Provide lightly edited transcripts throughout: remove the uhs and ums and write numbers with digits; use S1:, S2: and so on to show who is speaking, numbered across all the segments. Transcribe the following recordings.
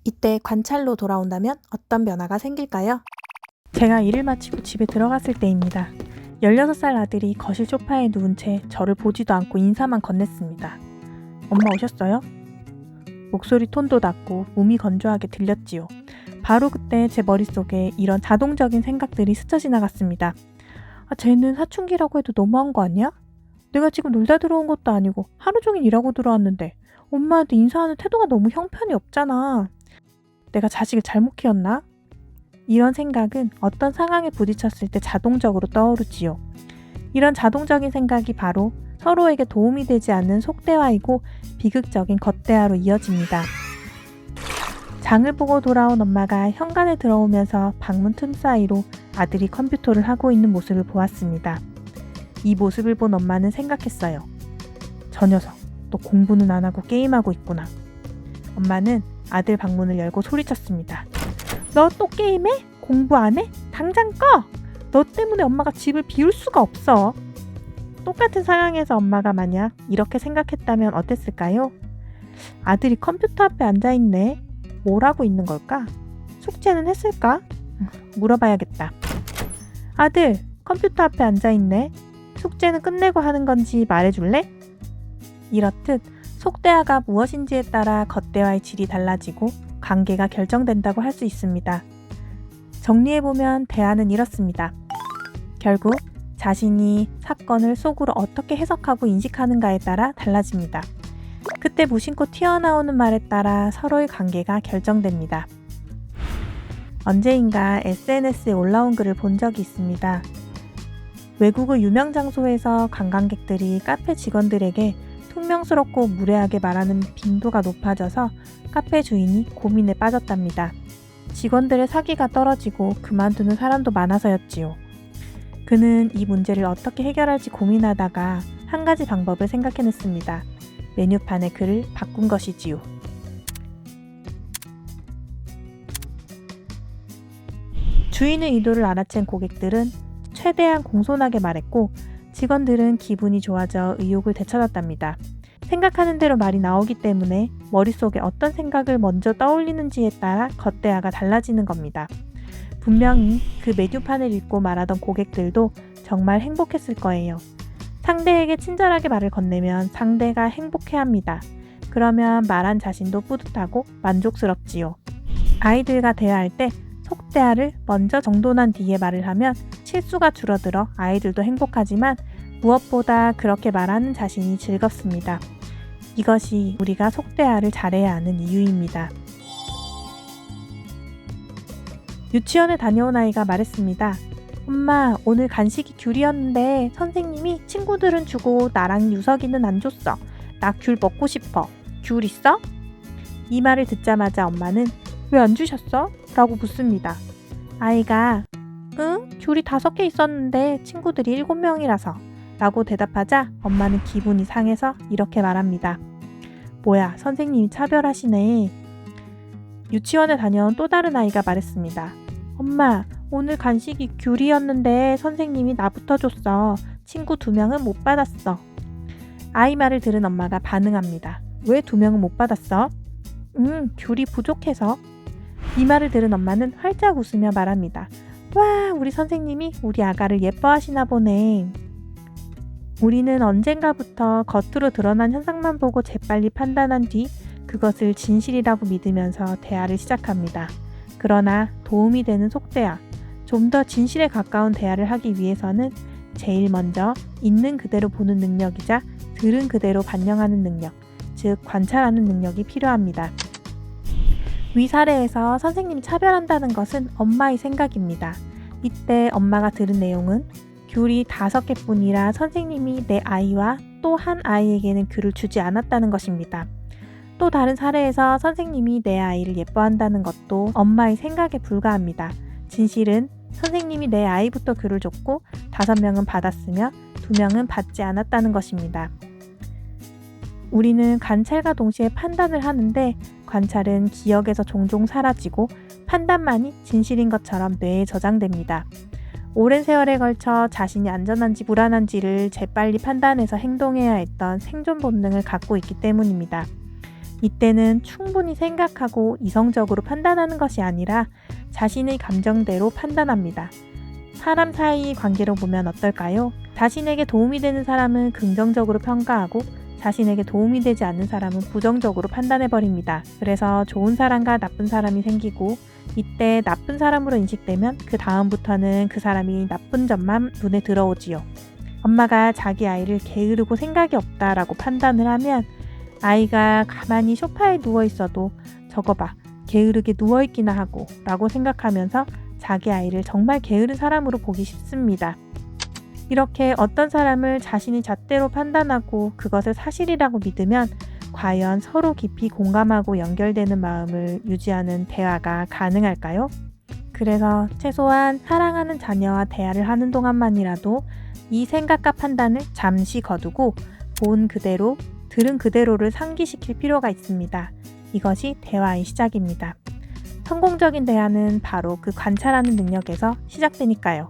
S1: 이때 관찰로 돌아온다면 어떤 변화가 생길까요?
S2: 제가 일을 마치고 집에 들어갔을 때입니다. 16살 아들이 거실 소파에 누운 채 저를 보지도 않고 인사만 건넸습니다. 엄마 오셨어요? 목소리 톤도 낮고 몸이 건조하게 들렸지요. 바로 그때 제 머릿속에 이런 자동적인 생각들이 스쳐 지나갔습니다. 쟤는 사춘기라고 해도 너무한 거 아니야? 내가 지금 놀다 들어온 것도 아니고 하루 종일 일하고 들어왔는데 엄마한테 인사하는 태도가 너무 형편이 없잖아. 내가 자식을 잘못 키웠나? 이런 생각은 어떤 상황에 부딪혔을 때 자동적으로 떠오르지요. 이런 자동적인 생각이 바로 서로에게 도움이 되지 않는 속대화이고 비극적인 겉대화로 이어집니다. 장을 보고 돌아온 엄마가 현관에 들어오면서 방문 틈 사이로 아들이 컴퓨터를 하고 있는 모습을 보았습니다. 이 모습을 본 엄마는 생각했어요. 저 녀석, 너 공부는 안 하고 게임하고 있구나. 엄마는 아들 방문을 열고 소리쳤습니다. 너 또 게임해? 공부 안 해? 당장 꺼! 너 때문에 엄마가 집을 비울 수가 없어. 똑같은 상황에서 엄마가 만약 이렇게 생각했다면 어땠을까요? 아들이 컴퓨터 앞에 앉아있네. 뭘 하고 있는 걸까? 숙제는 했을까? 물어봐야겠다. 아들, 컴퓨터 앞에 앉아있네. 숙제는 끝내고 하는 건지 말해줄래? 이렇듯 속대화가 무엇인지에 따라 겉대화의 질이 달라지고 관계가 결정된다고 할 수 있습니다. 정리해보면 대화는 이렇습니다. 결국 자신이 사건을 속으로 어떻게 해석하고 인식하는가에 따라 달라집니다. 그때 무심코 튀어나오는 말에 따라 서로의 관계가 결정됩니다. 언제인가 SNS에 올라온 글을 본 적이 있습니다. 외국의 유명 장소에서 관광객들이 카페 직원들에게 퉁명스럽고 무례하게 말하는 빈도가 높아져서 카페 주인이 고민에 빠졌답니다. 직원들의 사기가 떨어지고 그만두는 사람도 많아서였지요. 그는 이 문제를 어떻게 해결할지 고민하다가 한 가지 방법을 생각해냈습니다. 메뉴판의 글을 바꾼 것이지요. 주인의 의도를 알아챈 고객들은 최대한 공손하게 말했고 직원들은 기분이 좋아져 의욕을 되찾았답니다. 생각하는 대로 말이 나오기 때문에 머릿속에 어떤 생각을 먼저 떠올리는지에 따라 겉대화가 달라지는 겁니다. 분명히 그 메뉴판을 읽고 말하던 고객들도 정말 행복했을 거예요. 상대에게 친절하게 말을 건네면 상대가 행복해합니다. 그러면 말한 자신도 뿌듯하고 만족스럽지요. 아이들과 대화할 때 속대화를 먼저 정돈한 뒤에 말을 하면 실수가 줄어들어 아이들도 행복하지만 무엇보다 그렇게 말하는 자신이 즐겁습니다. 이것이 우리가 속대화를 잘해야 하는 이유입니다. 유치원에 다녀온 아이가 말했습니다. 엄마, 오늘 간식이 귤이었는데 선생님이 친구들은 주고 나랑 유석이는 안 줬어. 나 귤 먹고 싶어. 귤 있어? 이 말을 듣자마자 엄마는 왜 안 주셨어? 라고 묻습니다. 아이가 응? 귤이 5개 있었는데 친구들이 7명이라서 라고 대답하자 엄마는 기분이 상해서 이렇게 말합니다. 뭐야, 선생님이 차별하시네. 유치원에 다녀온 또 다른 아이가 말했습니다. 엄마, 오늘 간식이 귤이었는데 선생님이 나부터 줬어. 친구 2명은 못 받았어. 아이 말을 들은 엄마가 반응합니다. 왜 2명은 못 받았어? 귤이 부족해서. 이 말을 들은 엄마는 활짝 웃으며 말합니다. 와, 우리 선생님이 우리 아가를 예뻐하시나 보네. 우리는 언젠가부터 겉으로 드러난 현상만 보고 재빨리 판단한 뒤 그것을 진실이라고 믿으면서 대화를 시작합니다. 그러나 도움이 되는 속대화, 좀 더 진실에 가까운 대화를 하기 위해서는 제일 먼저 있는 그대로 보는 능력이자 들은 그대로 반영하는 능력, 즉 관찰하는 능력이 필요합니다. 위 사례에서 선생님이 차별한다는 것은 엄마의 생각입니다. 이때 엄마가 들은 내용은 귤이 5개뿐이라 선생님이 내 아이와 또 한 아이에게는 귤을 주지 않았다는 것입니다. 또 다른 사례에서 선생님이 내 아이를 예뻐한다는 것도 엄마의 생각에 불과합니다. 진실은 선생님이 내 아이부터 귤을 줬고 5명은 받았으며 2명은 받지 않았다는 것입니다. 우리는 관찰과 동시에 판단을 하는데 관찰은 기억에서 종종 사라지고 판단만이 진실인 것처럼 뇌에 저장됩니다. 오랜 세월에 걸쳐 자신이 안전한지 불안한지를 재빨리 판단해서 행동해야 했던 생존 본능을 갖고 있기 때문입니다. 이때는 충분히 생각하고 이성적으로 판단하는 것이 아니라 자신의 감정대로 판단합니다. 사람 사이 관계로 보면 어떨까요? 자신에게 도움이 되는 사람은 긍정적으로 평가하고 자신에게 도움이 되지 않는 사람은 부정적으로 판단해버립니다. 그래서 좋은 사람과 나쁜 사람이 생기고 이때 나쁜 사람으로 인식되면 그 다음부터는 그 사람이 나쁜 점만 눈에 들어오지요. 엄마가 자기 아이를 게으르고 생각이 없다라고 판단을 하면 아이가 가만히 소파에 누워있어도 저거 봐, 게으르게 누워있기나 하고 라고 생각하면서 자기 아이를 정말 게으른 사람으로 보기 쉽습니다. 이렇게 어떤 사람을 자신이 잣대로 판단하고 그것을 사실이라고 믿으면 과연 서로 깊이 공감하고 연결되는 마음을 유지하는 대화가 가능할까요? 그래서 최소한 사랑하는 자녀와 대화를 하는 동안만이라도 이 생각과 판단을 잠시 거두고 본 그대로, 들은 그대로를 상기시킬 필요가 있습니다. 이것이 대화의 시작입니다. 성공적인 대화는 바로 그 관찰하는 능력에서 시작되니까요.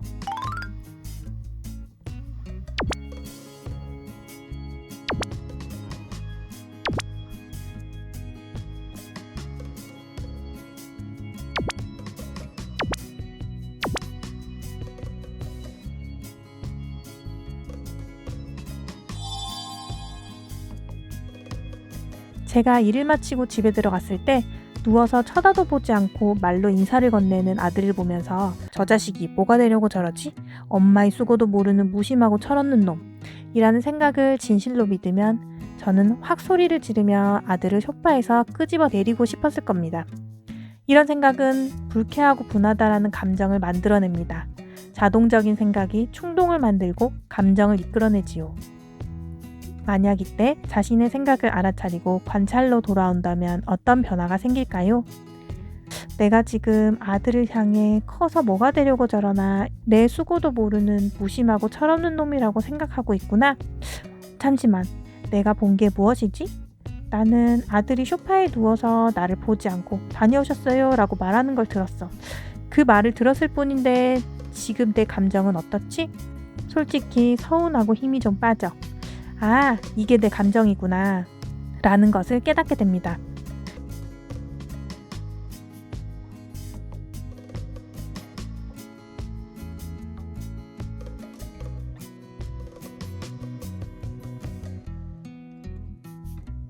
S2: 제가 일을 마치고 집에 들어갔을 때 누워서 쳐다도 보지 않고 말로 인사를 건네는 아들을 보면서 저 자식이 뭐가 되려고 저러지? 엄마의 수고도 모르는 무심하고 철없는 놈 이라는 생각을 진실로 믿으면 저는 확 소리를 지르며 아들을 소파에서 끄집어 내리고 싶었을 겁니다. 이런 생각은 불쾌하고 분하다라는 감정을 만들어냅니다. 자동적인 생각이 충동을 만들고 감정을 이끌어내지요. 만약 이때 자신의 생각을 알아차리고 관찰로 돌아온다면 어떤 변화가 생길까요? 내가 지금 아들을 향해 커서 뭐가 되려고 저러나 내 수고도 모르는 무심하고 철없는 놈이라고 생각하고 있구나. 잠시만, 내가 본 게 무엇이지? 나는 아들이 소파에 누워서 나를 보지 않고 다녀오셨어요 라고 말하는 걸 들었어. 그 말을 들었을 뿐인데 지금 내 감정은 어떻지? 솔직히 서운하고 힘이 좀 빠져. 아, 이게 내 감정이구나 라는 것을 깨닫게 됩니다.